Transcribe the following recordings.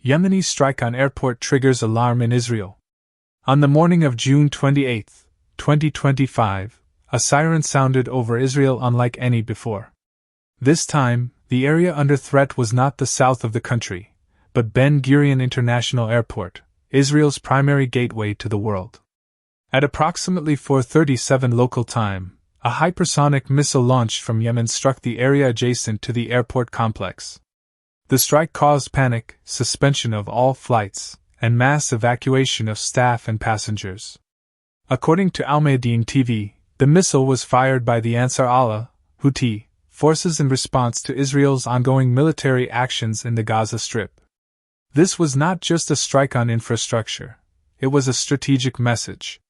Yemeni strike on airport triggers alarm in Israel. On the morning of June 28, 2025, a siren sounded over Israel unlike any before. This time, the area under threat was not the south of the country, but Ben Gurion International Airport, Israel's primary gateway to the world. At approximately 4:37 local time, a hypersonic missile launched from Yemen struck the area adjacent to the airport complex. The strike caused panic, suspension of all flights, and mass evacuation of staff and passengers. According to Al Mayadeen TV, the missile was fired by the Ansar Allah, Houthi, forces in response to Israel's ongoing military actions in the Gaza Strip. This was not just a strike on infrastructure, it was a strategic message.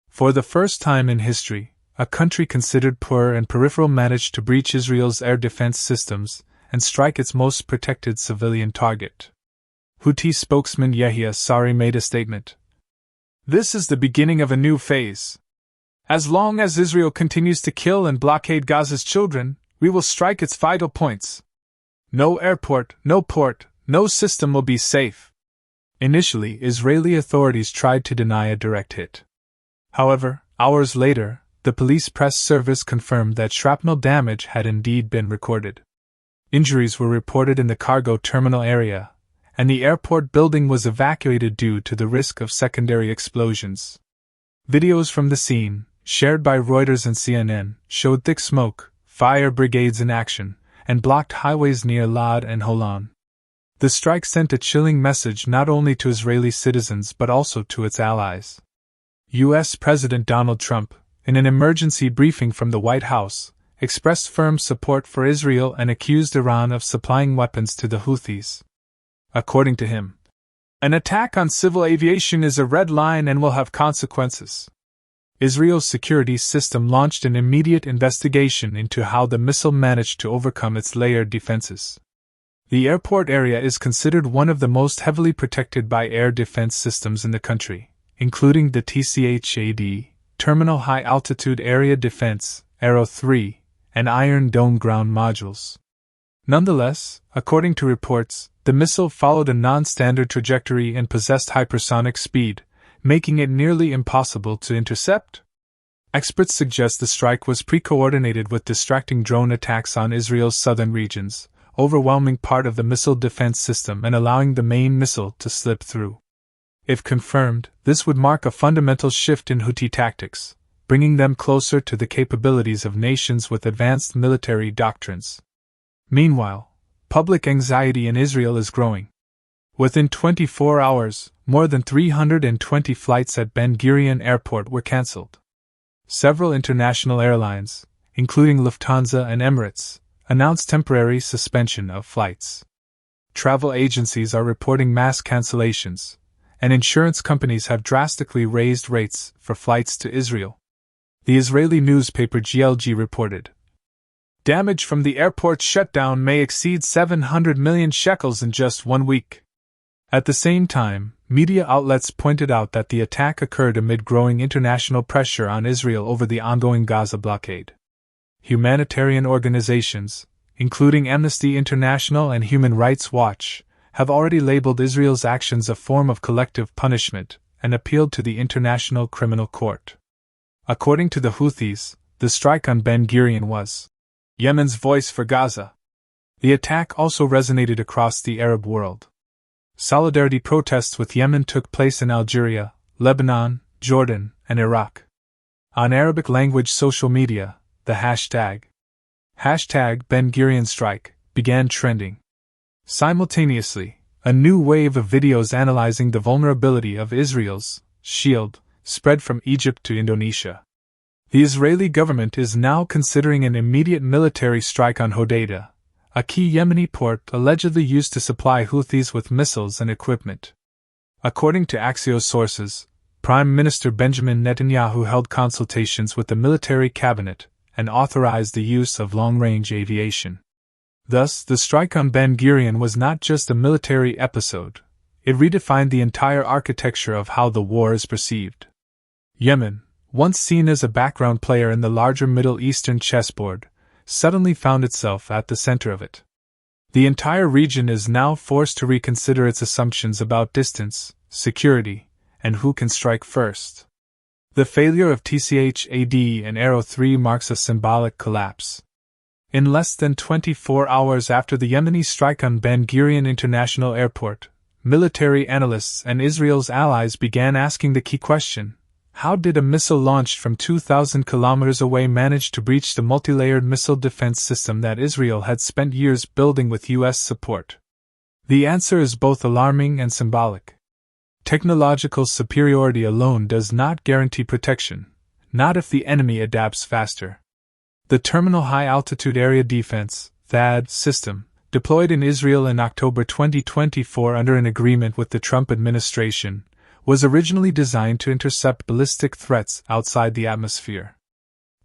For the first time in history, a country considered poor and peripheral managed to breach Israel's air defense systems and strike its most protected civilian target. Houthi spokesman Yahya Sari made a statement. "This is the beginning of a new phase. As long as Israel continues to kill and blockade Gaza's children, we will strike its vital points. No airport, no port, no system will be safe." Initially, Israeli authorities tried to deny a direct hit. However, hours later, the police press service confirmed that shrapnel damage had indeed been recorded. Injuries were reported in the cargo terminal area, and the airport building was evacuated due to the risk of secondary explosions. Videos from the scene, shared by Reuters and CNN, showed thick smoke, fire brigades in action, and blocked highways near Lod and Holon. The strike sent a chilling message not only to Israeli citizens but also to its allies. U.S. President Donald Trump, in an emergency briefing from the White House, expressed firm support for Israel and accused Iran of supplying weapons to the Houthis. According to him, "An attack on civil aviation is a red line and will have consequences." Israel's security system launched an immediate investigation into how the missile managed to overcome its layered defenses. The airport area is considered one of the most heavily protected by air defense systems in the country, including the TCHAD, Terminal High Altitude Area Defense, Aero 3, and Iron Dome ground modules. Nonetheless, according to reports, the missile followed a non-standard trajectory and possessed hypersonic speed, making it nearly impossible to intercept. Experts suggest the strike was pre-coordinated with distracting drone attacks on Israel's southern regions, overwhelming part of the missile defense system and allowing the main missile to slip through. If confirmed, this would mark a fundamental shift in Houthi tactics, bringing them closer to the capabilities of nations with advanced military doctrines. Meanwhile, public anxiety in Israel is growing. Within 24 hours, more than 320 flights at Ben Gurion Airport were cancelled. Several international airlines, including Lufthansa and Emirates, announced temporary suspension of flights. Travel agencies are reporting mass cancellations, and insurance companies have drastically raised rates for flights to Israel. The Israeli newspaper GLG reported, "Damage from the airport shutdown may exceed 700 million shekels in just 1 week." At the same time, media outlets pointed out that the attack occurred amid growing international pressure on Israel over the ongoing Gaza blockade. Humanitarian organizations, including Amnesty International and Human Rights Watch, have already labeled Israel's actions a form of collective punishment and appealed to the International Criminal Court. According to the Houthis, the strike on Ben Gurion was Yemen's voice for Gaza. The attack also resonated across the Arab world. Solidarity protests with Yemen took place in Algeria, Lebanon, Jordan, and Iraq. On Arabic-language social media, the hashtag Ben Gurion strike began trending. Simultaneously, a new wave of videos analyzing the vulnerability of Israel's shield spread from Egypt to Indonesia. The Israeli government is now considering an immediate military strike on Hodeidah, a key Yemeni port allegedly used to supply Houthis with missiles and equipment. According to Axios sources, Prime Minister Benjamin Netanyahu held consultations with the military cabinet and authorized the use of long-range aviation. Thus, the strike on Ben Gurion was not just a military episode, it redefined the entire architecture of how the war is perceived. Yemen, once seen as a background player in the larger Middle Eastern chessboard, suddenly found itself at the center of it. The entire region is now forced to reconsider its assumptions about distance, security, and who can strike first. The failure of TCHAD and Arrow 3 marks a symbolic collapse. In less than 24 hours after the Yemeni strike on Ben Gurion International Airport, military analysts and Israel's allies began asking the key question: how did a missile launched from 2,000 kilometers away manage to breach the multi-layered missile defense system that Israel had spent years building with U.S. support? The answer is both alarming and symbolic. Technological superiority alone does not guarantee protection, not if the enemy adapts faster. The Terminal High Altitude Area Defense (THAAD) system, deployed in Israel in October 2024 under an agreement with the Trump administration, was originally designed to intercept ballistic threats outside the atmosphere.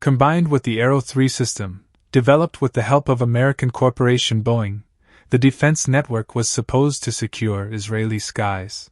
Combined with the Arrow 3 system, developed with the help of American corporation Boeing, the defense network was supposed to secure Israeli skies.